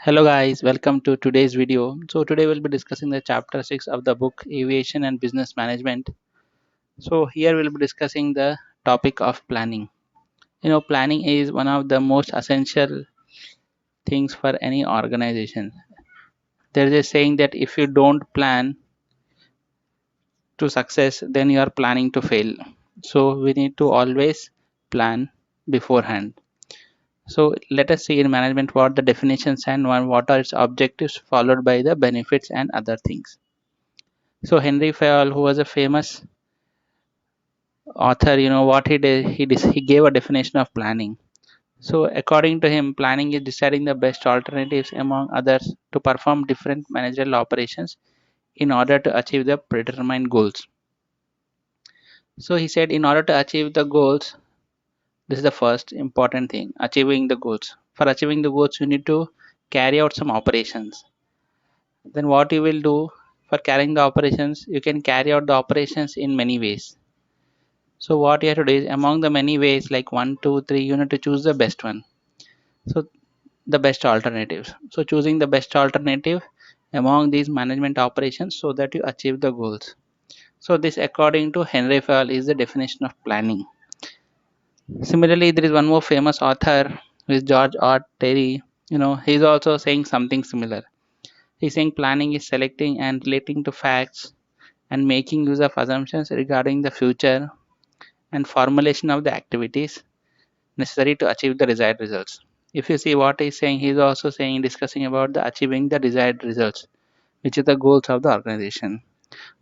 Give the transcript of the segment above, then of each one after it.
Hello guys, welcome to today's video. So today we'll be discussing the chapter 6 of the book Aviation and Business Management. So here we'll be discussing the topic of planning. Planning is one of the most essential things for any organization. There is a saying that if you don't plan to success, then you are planning to fail. So we need to always plan beforehand. So let us see in management what the definitions and what are its objectives followed by the benefits and other things. So Henry Fayol, who was a famous author, what he did, he gave a definition of planning. So according to him, planning is deciding the best alternatives among others to perform different managerial operations in order to achieve the predetermined goals. So he said, in order to achieve the goals, this is the first important thing: achieving the goals. For achieving the goals, you need to carry out some operations. Then what you will do for carrying the operations, you can carry out the operations in many ways. So what you have to do is, among the many ways, like 1, 2, 3, you need to choose the best one. So the best alternatives. So choosing the best alternative among these management operations so that you achieve the goals. So this, according to Henry Fayol, is the definition of planning. Similarly, there is one more famous author who is George R. Terry. He's also saying something similar. He's saying planning is selecting and relating to facts and making use of assumptions regarding the future and formulation of the activities necessary to achieve the desired results. If you see what he's saying, he's also saying, discussing about the achieving the desired results, which is the goals of the organization.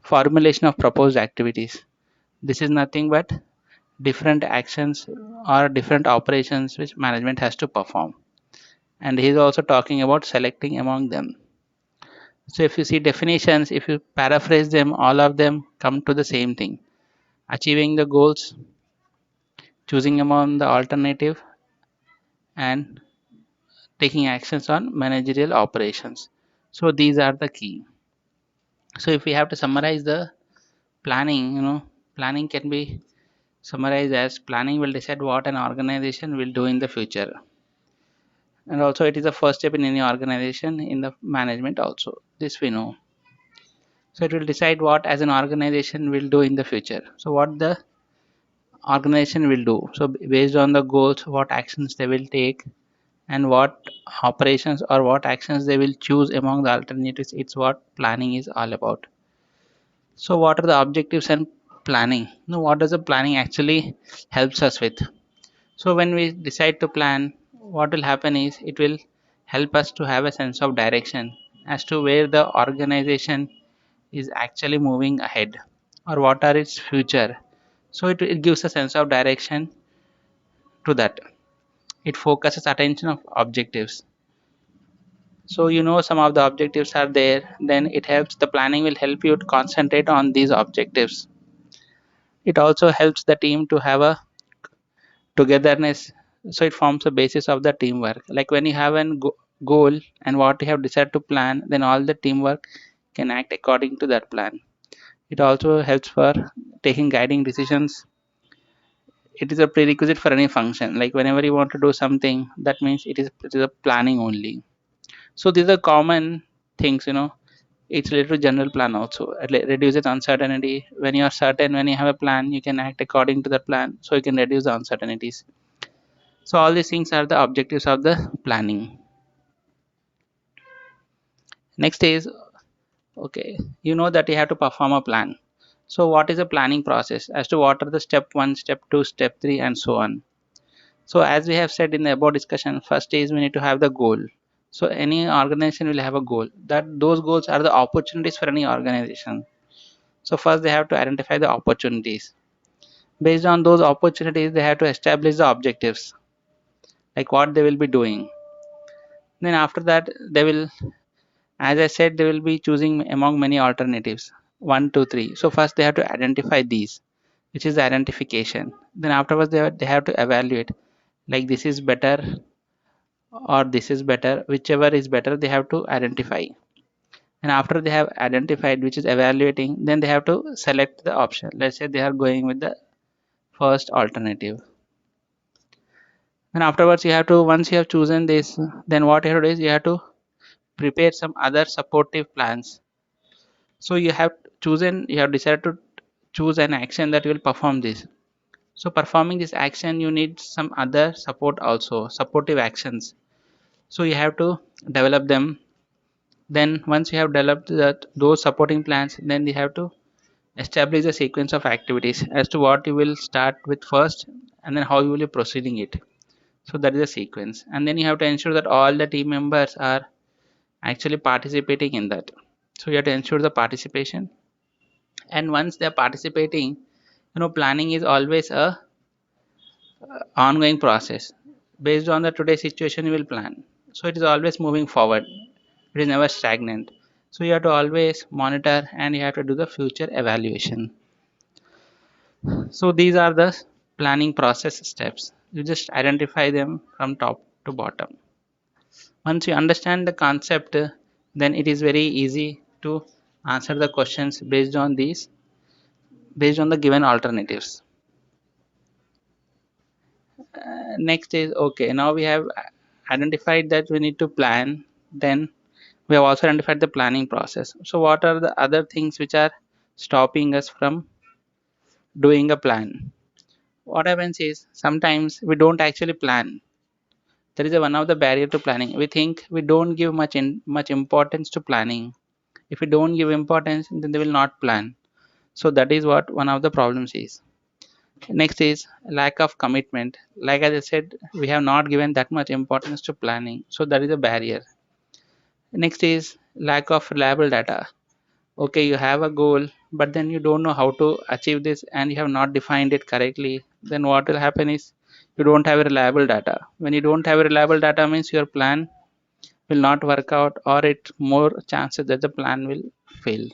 Formulation of proposed activities. This is nothing but different actions or different operations which management has to perform. And he's also talking about selecting among them. So if you see definitions, if you paraphrase them, all of them come to the same thing: achieving the goals, choosing among the alternative, and taking actions on managerial operations. So these are the key. So if we have to summarize the planning, planning can be summarized as: planning will decide what an organization will do in the future, and also it is the first step in any organization in the management also, this we know. So it will decide what as an organization will do in the future. So what the organization will do, so based on the goals, what actions they will take, and what operations or what actions they will choose among the alternatives. It's what planning is all about. So what are the objectives and planning? What does the planning actually helps us with? So when we decide to plan, what will happen is, it will help us to have a sense of direction as to where the organization is actually moving ahead, or what are its future. So it gives a sense of direction to that. It focuses attention of objectives. So some of the objectives are there, then it helps, the planning will help you to concentrate on these objectives. It also helps the team to have a togetherness, so it forms the basis of the teamwork. Like when you have a goal and what you have decided to plan, then all the teamwork can act according to that plan. It also helps for taking guiding decisions. It is a prerequisite for any function. Like whenever you want to do something, that means it is a planning only. So these are common things. It's related to general plan also. It reduces uncertainty. When you are certain, when you have a plan, you can act according to that plan, so you can reduce the uncertainties. So all these things are the objectives of the planning. Next is, okay, that you have to perform a plan. So what is a planning process, as to what are the step 1, step 2, step 3, and so on. So as we have said in the above discussion, first is we need to have the goal. So any organization will have a goal, that those goals are the opportunities for any organization. So first they have to identify the opportunities. Based on those opportunities, they have to establish the objectives, like what they will be doing. Then after that, they will, as I said, they will be choosing among many alternatives, 1, 2, 3. So first they have to identify these, which is the identification. Then afterwards they have to evaluate, like this is better or this is better, whichever is better they have to identify. And after they have identified, which is evaluating, then they have to select the option. Let's say they are going with the first alternative. Then afterwards you have to, once you have chosen this, then what you have to do is, you have to prepare some other supportive plans. So you have decided to choose an action that will perform this. So performing this action, you need some other support also, supportive actions. So you have to develop them. Then once you have developed those supporting plans, then you have to establish a sequence of activities as to what you will start with first, and then how you will be proceeding it. So that is a sequence, and then you have to ensure that all the team members are actually participating in that. So you have to ensure the participation, and once they are participating, planning is always a ongoing process. Based on the today's situation, you will plan. So it is always moving forward, it is never stagnant. So you have to always monitor, and you have to do the future evaluation. So these are the planning process steps. You just identify them from top to bottom. Once you understand the concept, then it is very easy to answer the questions based on the given alternatives. Next is, okay, now we have identified that we need to plan. Then we have also identified the planning process. So what are the other things which are stopping us from doing a plan? What happens is sometimes we don't actually plan. There is one of the barrier to planning. We think we don't give much importance to planning. If we don't give importance, then they will not plan. So that is what one of the problems is. Next is lack of commitment. Like as I said, we have not given that much importance to planning. So that is a barrier. Next is lack of reliable data. Okay, you have a goal, but then you don't know how to achieve this, and you have not defined it correctly. Then what will happen is you don't have a reliable data. When you don't have a reliable data means your plan will not work out, or it more chances that the plan will fail.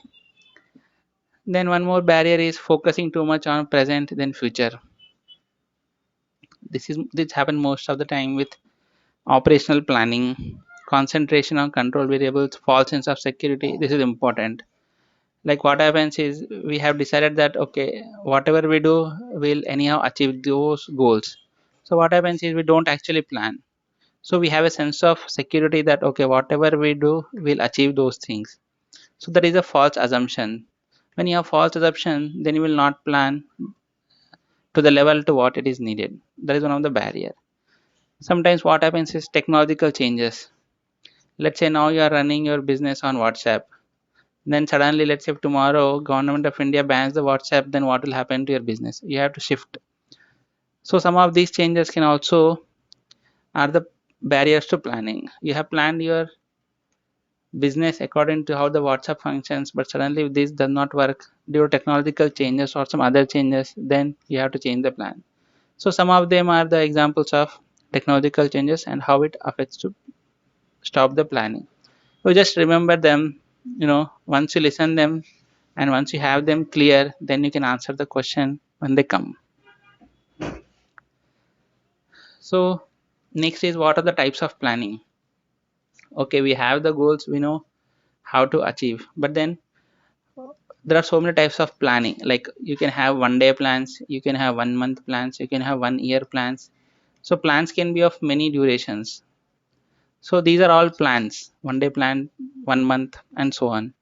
Then one more barrier is focusing too much on present than future. This happen most of the time with operational planning. Concentration on control variables, false sense of security, this is important. Like what happens is we have decided that okay, whatever we do will anyhow achieve those goals. So what happens is we don't actually plan. So we have a sense of security that okay, whatever we do will achieve those things. So that is a false assumption. When you have false assumption, then you will not plan to the level to what it is needed. That is one of the barrier. Sometimes what happens is technological changes. Let's say now you are running your business on WhatsApp. Then suddenly, let's say if tomorrow government of India bans the WhatsApp, then what will happen to your business? You have to shift. So some of these changes can also are the barriers to planning. You have planned your business according to how the WhatsApp functions, but suddenly if this does not work due to technological changes or some other changes, then you have to change the plan. So some of them are the examples of technological changes and how it affects to stop the planning. So just remember them, once you listen them and once you have them clear, then you can answer the question when they come. So next is what are the types of planning. Okay, we have the goals, we know how to achieve, but then there are so many types of planning. Like you can have 1 day plans, you can have 1 month plans, you can have 1 year plans. So plans can be of many durations. So these are all plans, 1 day plan, 1 month, and so on.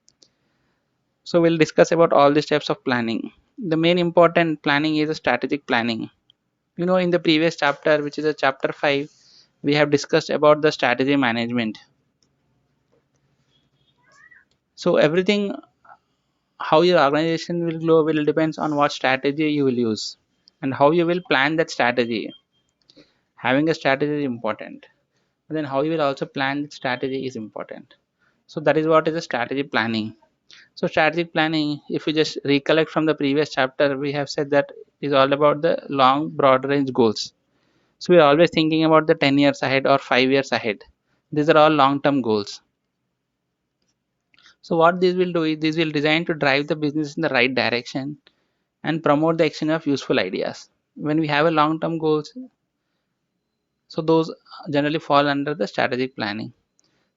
So we'll discuss about all these types of planning. The main important planning is a strategic planning. In the previous chapter, which is a chapter 5, we have discussed about the strategy management. So everything, how your organization will grow will depends on what strategy you will use and how you will plan that strategy. Having a strategy is important, but then how you will also plan that strategy is important. So that is what is a strategy planning. So strategic planning, if you just recollect from the previous chapter, we have said that is all about the long broad range goals. So we are always thinking about the 10 years ahead or 5 years ahead. These are all long term goals. So what this will do is this will design to drive the business in the right direction and promote the exchange of useful ideas. When we have a long term goals, so those generally fall under the strategic planning.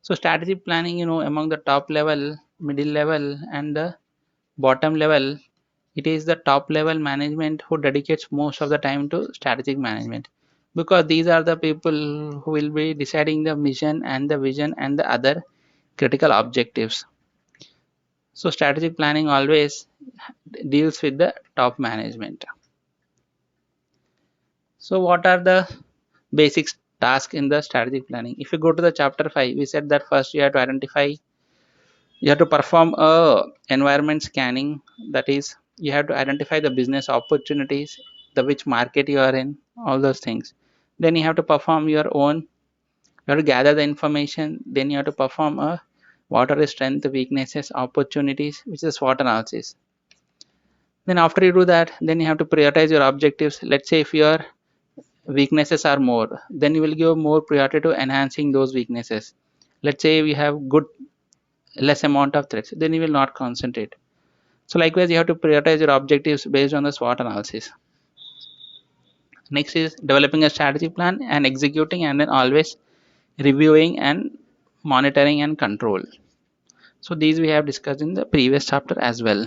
So strategic planning, among the top level, middle level, and the bottom level, it is the top level management who dedicates most of the time to strategic management, because these are the people who will be deciding the mission and the vision and the other critical objectives. So strategic planning always deals with the top management. So what are the basic tasks in the strategic planning? If you go to the chapter 5, we said that first you have to identify, you have to perform a environment scanning. That is, you have to identify the business opportunities, the which market you are in, all those things. Then you have to perform your own, you have to gather the information. Then you have to perform a what are the strength, weaknesses, opportunities, which is SWOT analysis. Then after you do that, then you have to prioritize your objectives. Let's say if your weaknesses are more, then you will give more priority to enhancing those weaknesses. Let's say we have good less amount of threats, then you will not concentrate. So likewise, you have to prioritize your objectives based on the SWOT analysis. Next is developing a strategy plan and executing, and then always reviewing and monitoring and control. So these we have discussed in the previous chapter as well.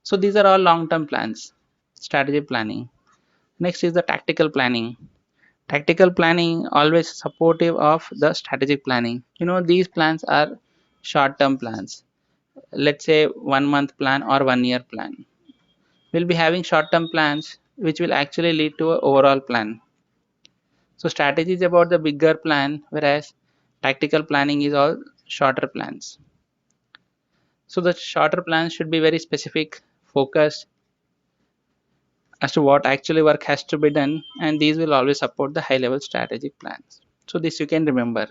So these are all long-term plans, strategy planning. Next is the tactical planning. Tactical planning always supportive of the strategic planning. These plans are short-term plans. Let's say 1 month plan or 1 year plan. We'll be having short-term plans which will actually lead to an overall plan. So strategy is about the bigger plan, whereas tactical planning is all shorter plans. So the shorter plans should be very specific, focused as to what actually work has to be done, and these will always support the high level strategic plans. So this you can remember.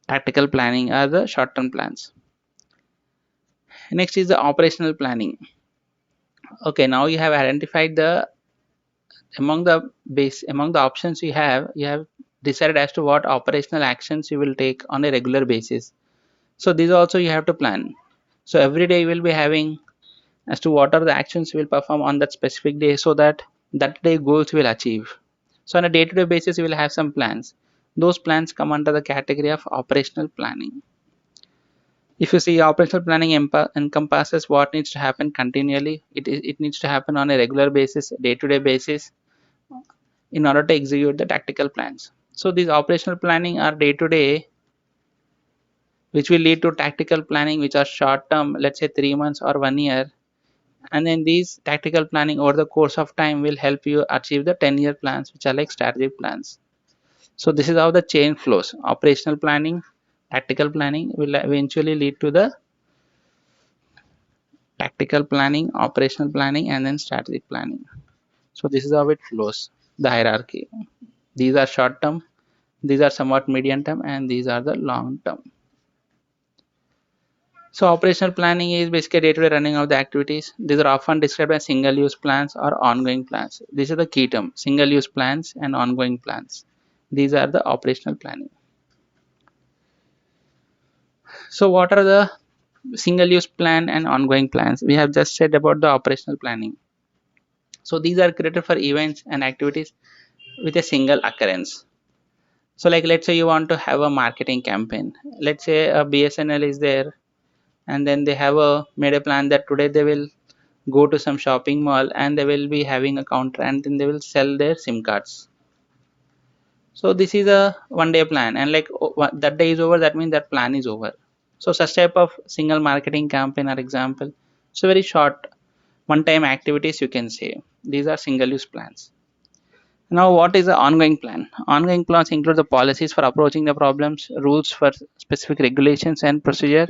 Tactical planning are the short term plans. Next is the operational planning. Okay, now you have identified the among the options you have decided as to what operational actions you will take on a regular basis. So these also you have to plan. So every day you will be having as to what are the actions you will perform on that specific day, so that that day goals will achieve. So on a day-to-day basis you will have some plans. Those plans come under the category of operational planning. If you see, operational planning encompasses what needs to happen continually. It needs to happen on a regular basis, day-to-day basis, in order to execute the tactical plans. So these operational planning are day-to-day, which will lead to tactical planning, which are short-term, let's say 3 months or 1 year. And then these tactical planning over the course of time will help you achieve the 10-year plans, which are like strategic plans. So this is how the chain flows. Operational planning, tactical planning will eventually lead to the tactical planning, operational planning, and then strategic planning. So this is how it flows, the hierarchy. These are short term, these are somewhat medium term, and these are the long term. So operational planning is basically day-to-day running of the activities. These are often described as single-use plans or ongoing plans. These are the key terms: single-use plans and ongoing plans. These are the operational planning. So what are the single-use plan and ongoing plans? We have just said about the operational planning. So these are created for events and activities with a single occurrence. So like let's say you want to have a marketing campaign. Let's say a BSNL is there, and then they have made a plan that today they will go to some shopping mall and they will be having a counter, and then they will sell their SIM cards. So this is a 1 day plan, and like that day is over, that means that plan is over. So such type of single marketing campaign are example. So very short one time activities, you can say these are single use plans. Now what is the ongoing plan? Ongoing plans include the policies for approaching the problems, rules for specific regulations and procedure,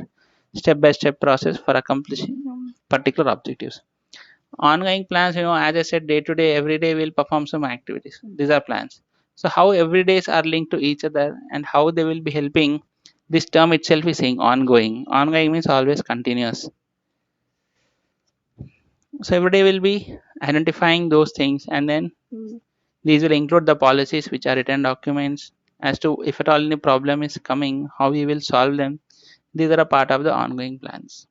step by step process for accomplishing particular objectives. Ongoing plans, as I said, day to day, every day we'll perform some activities. These are plans. So how every days are linked to each other and how they will be helping, this term itself is saying ongoing. Ongoing means always continuous. So every day we'll be identifying those things, and then these will include the policies, which are written documents, as to if at all any problem is coming, how we will solve them. These are a part of the ongoing plans.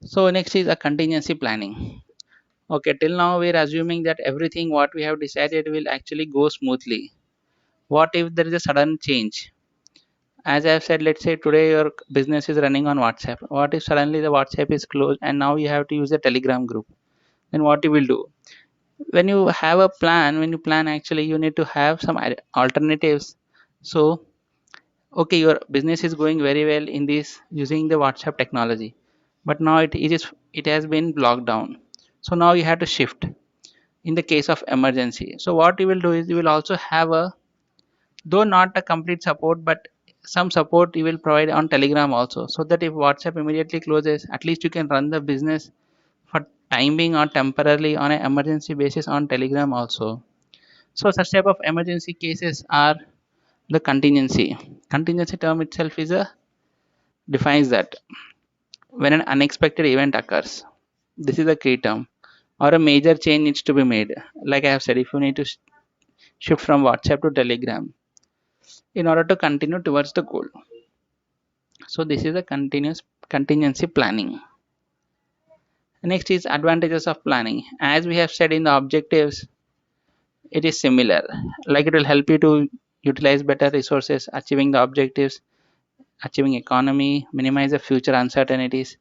So next is a contingency planning. Okay, till now we're assuming that everything what we have decided will actually go smoothly. What if there is a sudden change? As I have said, let's say today your business is running on WhatsApp. What if suddenly the WhatsApp is closed and now you have to use a Telegram group? Then what you will do? When you have a plan, when you plan, actually you need to have some alternatives, So okay, your business is going very well in this using the WhatsApp technology, but now it has been locked down. So now you have to shift in the case of emergency. So what you will do is you will also have a, though not a complete support, but some support you will provide on Telegram also, so that if WhatsApp immediately closes, at least you can run the business for time being or temporarily on an emergency basis on Telegram also. So such type of emergency cases are the contingency. Contingency term itself is a defines that when an unexpected event occurs, this is a key term, or a major change needs to be made. Like I have said, if you need to shift from WhatsApp to Telegram in order to continue towards the goal. So this is a continuous contingency planning. Next is advantages of planning. As we have said in the objectives, it is similar. Like it will help you to utilize better resources, achieving the objectives, achieving economy, minimize the future uncertainties,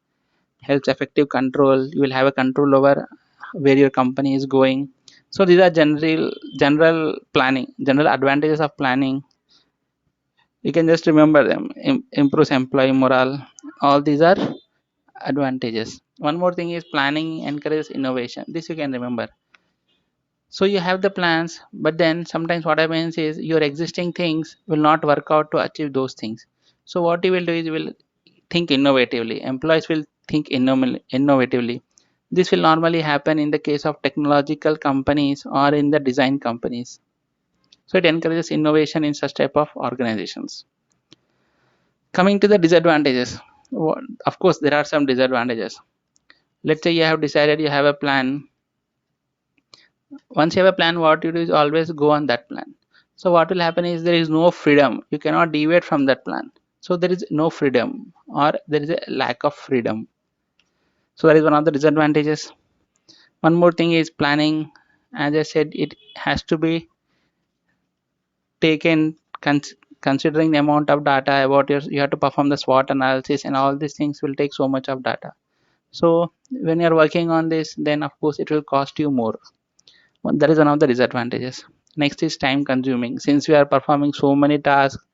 helps effective control. You will have a control over where your company is going. So these are general planning, general advantages of planning. You can just remember them. Improves employee morale. All these are advantages. One more thing is planning encourages innovation. This you can remember. So you have the plans, but then sometimes what happens is your existing things will not work out to achieve those things. So what you will do is you will think innovatively. Employees will think innovatively. This will normally happen in the case of technological companies or in the design companies. So it encourages innovation in such type of organizations. Coming to the disadvantages, of course there are some disadvantages. Let's say you have decided you have a plan. Once you have a plan, what you do is always go on that plan. So what will happen is there is no freedom. You cannot deviate from that plan. So there is no freedom, or there is a lack of freedom. So that is one of the disadvantages. One more thing is planning. As I said, it has to be taken considering the amount of data about you have to perform the SWOT analysis, and all these things will take so much of data. So when you are working on this, then of course it will cost you more. That is one of the disadvantages. Next is time consuming. Since we are performing so many tasks,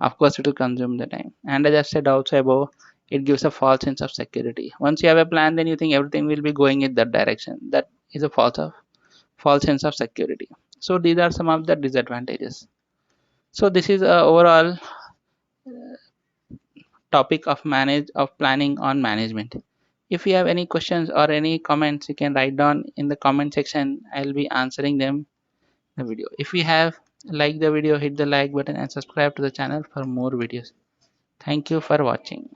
of course it will consume the time. And as I said also above, it gives a false sense of security. Once you have a plan, then you think everything will be going in that direction. That is a false sense of security. So these are some of the disadvantages. So this is a overall topic of planning on management. If you have any questions or any comments, you can write down in the comment section. I'll be answering them in the video. If you have liked the video, hit the like button and subscribe to the channel for more videos. Thank you for watching.